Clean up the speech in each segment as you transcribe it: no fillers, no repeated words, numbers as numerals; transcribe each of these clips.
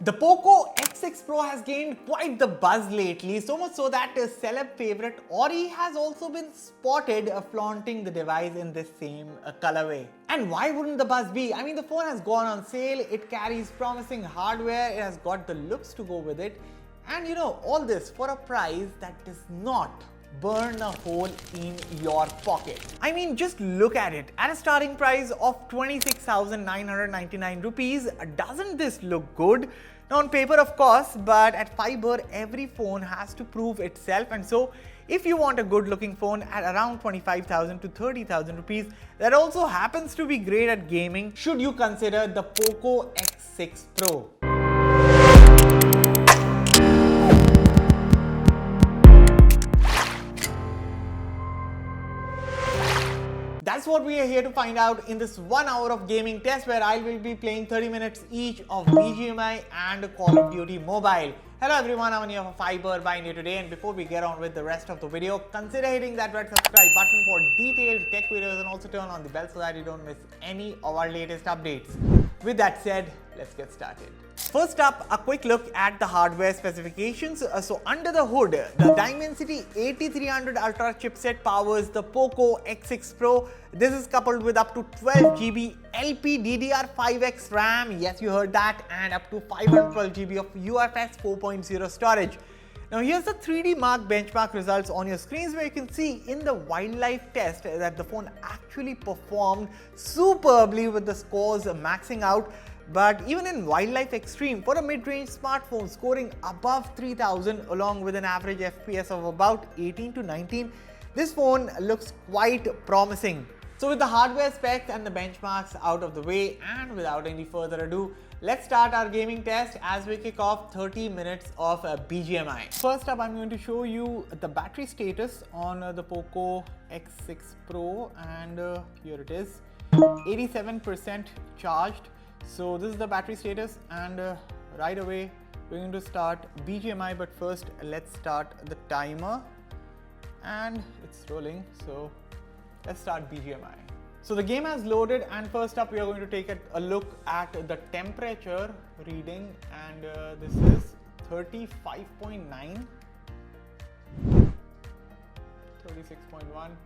The Poco X6 Pro has gained quite the buzz lately, so much so that celeb favorite Ori has also been spotted flaunting the device in this same colorway. And why wouldn't the buzz be? I mean, the phone has gone on sale, it carries promising hardware, it has got the looks to go with it, and you know, all this for a price that does not burn a hole in your pocket. I mean, just look at it. At a starting price of 26,999 rupees, doesn't this look good? Now on paper of course, but at Fiiber every phone has to prove itself, and so if you want a good looking phone at around 25,000 to 30,000 rupees that also happens to be great at gaming, should you consider the Poco X6 Pro. That's what we are here to find out in this 1 hour of gaming test, where I will be playing 30 minutes each of BGMI and Call of Duty Mobile. Hello everyone, I'm here for Fiiber by New today, and before we get on with the rest of the video, consider hitting that red subscribe button for detailed tech videos and also turn on the bell so that you don't miss any of our latest updates. With that said, let's get started. First up, a quick look at the hardware specifications. So under the hood, the Dimensity 8300 Ultra chipset powers the Poco X6 Pro. This is coupled with up to 12 GB LPDDR5X RAM, yes you heard that, and up to 512 GB of UFS 4.0 storage. Now here's the 3D Mark benchmark results on your screens, where you can see in the wildlife test that the phone actually performed superbly with the scores maxing out. But even in Wildlife Extreme, for a mid-range smartphone scoring above 3000 along with an average FPS of about 18 to 19, this phone looks quite promising. So with the hardware specs and the benchmarks out of the way, and without any further ado, let's start our gaming test as we kick off 30 minutes of BGMI. First up, I'm going to show you the battery status on the Poco X6 Pro, and here it is, 87% charged. So this is the battery status, and right away we're going to start BGMI, but first let's start the timer, and it's rolling, so let's start BGMI. So the game has loaded, and first up we are going to take a look at the temperature reading, and this is 35.9, 36.1.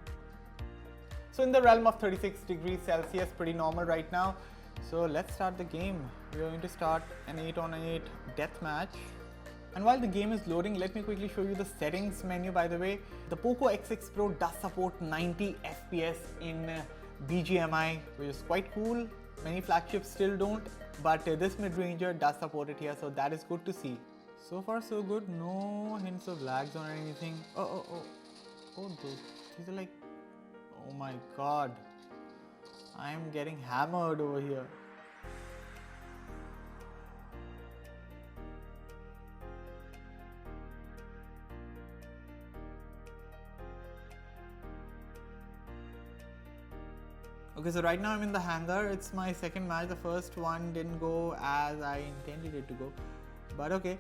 So in the realm of 36 degrees Celsius, pretty normal right now. So let's start the game. We are going to start an 8-on-8 deathmatch. And while the game is loading, let me quickly show you the settings menu. By the way, the Poco X6 Pro does support 90 FPS in BGMI, which is quite cool. Many flagships still don't, but this mid-ranger does support it here, so that is good to see. So far so good, no hints of lags or anything. Oh, these are like, oh my god, I am getting hammered over here. Okay, so right now I'm in the hangar. It's my second match. The first one didn't go as I intended it to go, but okay.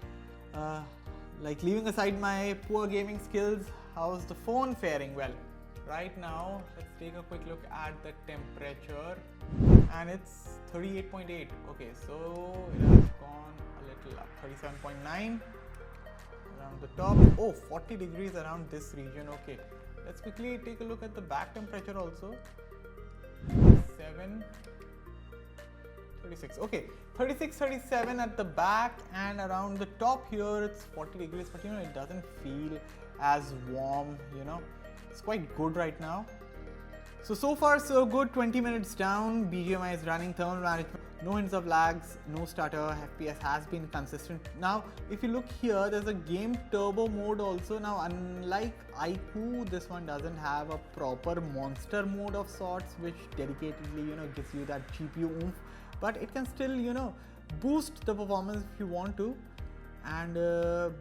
Like, leaving aside my poor gaming skills, how's the phone faring? Well, right now let's take a quick look at the temperature, and it's 38.8. okay, so it has gone a little up, 37.9 around the top. Oh, 40 degrees around this region. Okay, let's quickly take a look at the back temperature also. 36. Okay, 36, 37 at the back, and around the top here it's 40 degrees, but you know, it doesn't feel as warm, you know. It's quite good right now. So far so good. 20 minutes down, BGMI is running thermal management. No hints of lags, no stutter, FPS has been consistent. Now, if you look here, there's a game turbo mode also. Now, unlike iQOO, this one doesn't have a proper monster mode of sorts, which dedicatedly, you know, gives you that GPU oomph. But it can still, you know, boost the performance if you want to. And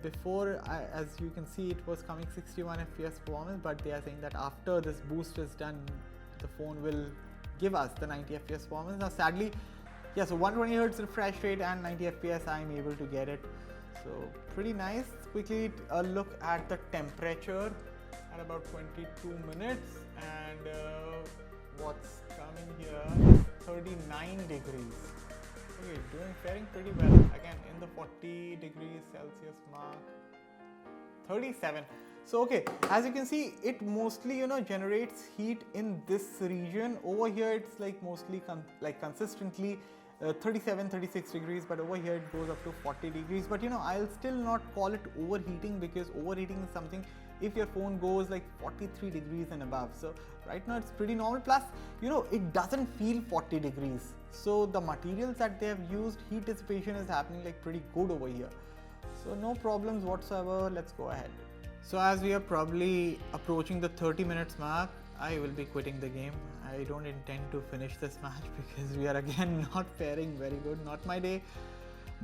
before, as you can see, it was coming 61 FPS performance, but they are saying that after this boost is done, the phone will give us the 90 FPS performance. Now sadly, yeah, so 120 Hz refresh rate and 90 FPS, I'm able to get it. So pretty nice. Quickly a look at the temperature at about 22 minutes, and what's coming here, 39 degrees. Okay, faring pretty well. Again, in the 40 degrees Celsius mark, 37. So okay, as you can see, it mostly generates heat in this region. Over here, it's like mostly consistently 37-36 degrees, but over here it goes up to 40 degrees. But I'll still not call it overheating, because overheating is something if your phone goes like 43 degrees and above. So right now it's pretty normal. Plus it doesn't feel 40 degrees. So the materials that they have used, heat dissipation is happening like pretty good over here. So no problems whatsoever. Let's go ahead. So as we are probably approaching the 30 minutes mark, I will be quitting the game. I don't intend to finish this match because we are again not faring very good, not my day.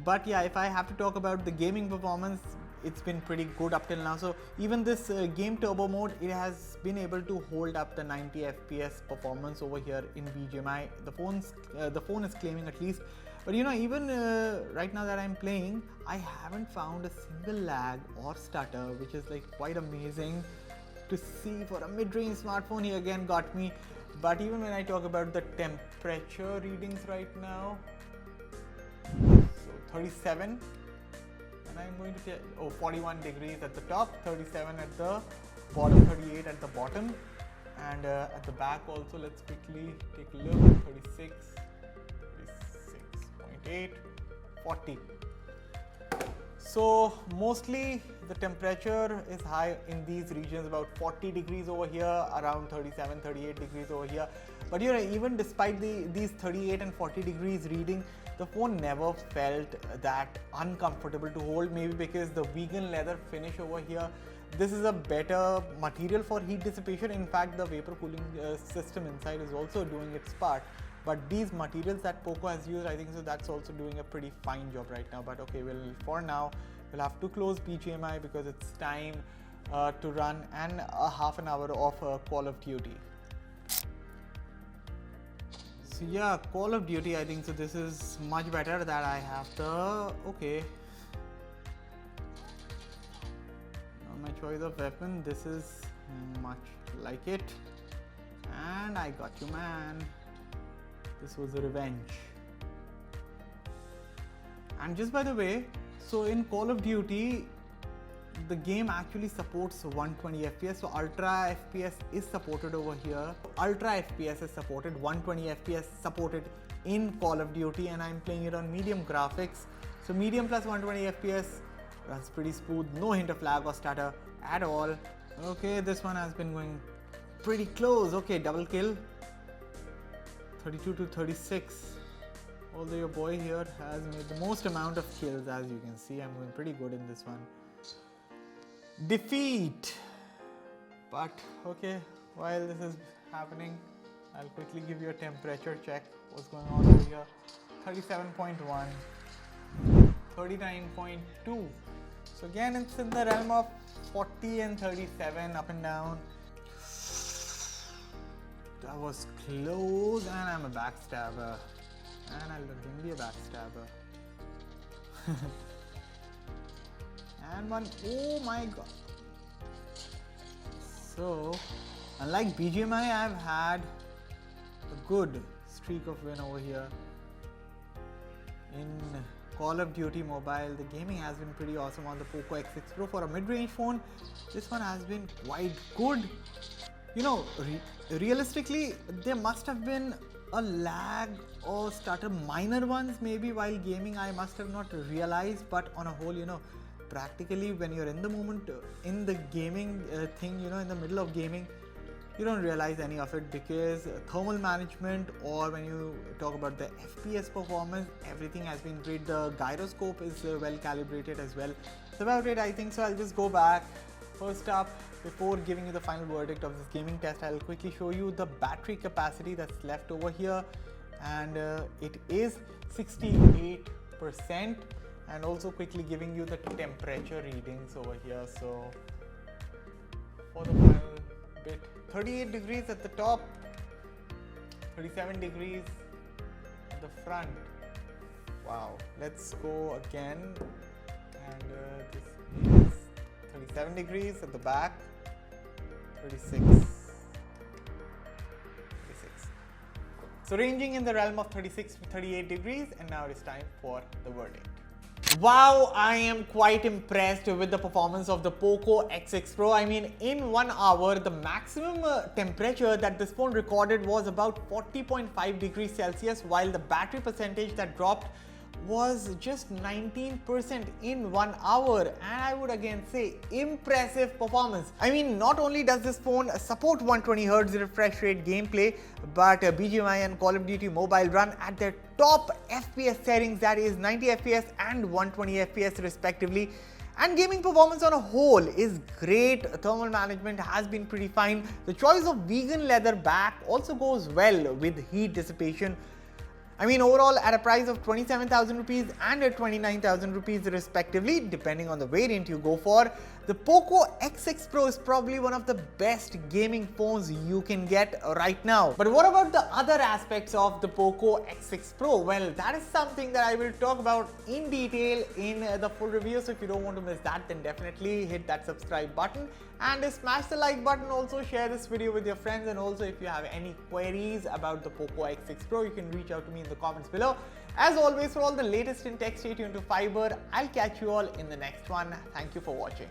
But yeah, if I have to talk about the gaming performance, it's been pretty good up till now. So even this game turbo mode, it has been able to hold up the 90 FPS performance over here in BGMI. The phone is claiming at least. But even right now that I'm playing, I haven't found a single lag or stutter, which is like quite amazing to see for a mid-range smartphone. He again got me. But even when I talk about the temperature readings right now, so 37, and I'm going to tell 41 degrees at the top, 37 at the bottom, 38 at the bottom, and at the back also, let's quickly take a look. 36, 36.8, 40. So mostly the temperature is high in these regions, about 40 degrees over here, around 37-38 degrees over here. But even despite these 38 and 40 degrees reading, the phone never felt that uncomfortable to hold, maybe because the vegan leather finish over here. This is a better material for heat dissipation. In fact, the vapor cooling system inside is also doing its part. But these materials that Poco has used, I think so that's also doing a pretty fine job right now. But okay, for now, we'll have to close BGMI because it's time to run a half an hour of Call of Duty. So yeah, Call of Duty, I think so this is much better that I have the, okay. Now my choice of weapon, this is much like it. And I got you, man. This was a revenge. And just by the way, so in Call of Duty, the game actually supports 120 FPS. So Ultra FPS is supported over here. Ultra FPS is supported, 120 FPS supported in Call of Duty, and I'm playing it on medium graphics. So medium plus 120 FPS, that's pretty smooth. No hint of lag or stutter at all. Okay, this one has been going pretty close. Okay, double kill. 32 to 36. Although your boy here has made the most amount of kills, as you can see. I'm going pretty good in this one. Defeat. But okay, while this is happening, I'll quickly give you a temperature check. What's going on over here? 37.1, 39.2. So again, it's in the realm of 40 and 37, up and down. That was close, and I'm a backstabber. And I'll again be a backstabber. And one, oh my god. So, unlike BGMI, I've had a good streak of win over here. In Call of Duty Mobile, the gaming has been pretty awesome on the Poco X6 Pro. For a mid-range phone, this one has been quite good. Realistically, there must have been a lag or stutter, minor ones maybe while gaming. I must have not realized, but on a whole, practically when you're in the moment, in the gaming thing, in the middle of gaming, you don't realize any of it, because thermal management, or when you talk about the FPS performance, everything has been great. The gyroscope is well calibrated as well. That's about it, I think. So I'll just go back. First up, before giving you the final verdict of this gaming test, I'll quickly show you the battery capacity that's left over here, and it is 68%, and also quickly giving you the temperature readings over here. So for the final bit, 38 degrees at the top, 37 degrees at the front. Wow, let's go again, and this is 37 degrees at the back, 36, So ranging in the realm of 36 to 38 degrees, and now it's time for the verdict. Wow, I am quite impressed with the performance of the Poco X6 Pro. I mean, in 1 hour, the maximum temperature that this phone recorded was about 40.5 degrees Celsius, while the battery percentage that dropped was just 19% in 1 hour, and I would again say impressive performance. I mean, not only does this phone support 120Hz refresh rate gameplay, but BGMI and Call of Duty Mobile run at their top FPS settings, that is 90 FPS and 120 FPS respectively. And gaming performance on a whole is great. Thermal management has been pretty fine. The choice of vegan leather back also goes well with heat dissipation. I mean, overall, at a price of 27,000 rupees and 29,000 rupees respectively, depending on the variant you go for, the Poco X6 Pro is probably one of the best gaming phones you can get right now. But what about the other aspects of the Poco X6 Pro? Well, that is something that I will talk about in detail in the full review. So if you don't want to miss that, then definitely hit that subscribe button and smash the like button. Also share this video with your friends, and also if you have any queries about the Poco X6 Pro, you can reach out to me in the comments below. As always, for all the latest in tech, stay tuned to Fiiber. I'll catch you all in the next one. Thank you for watching.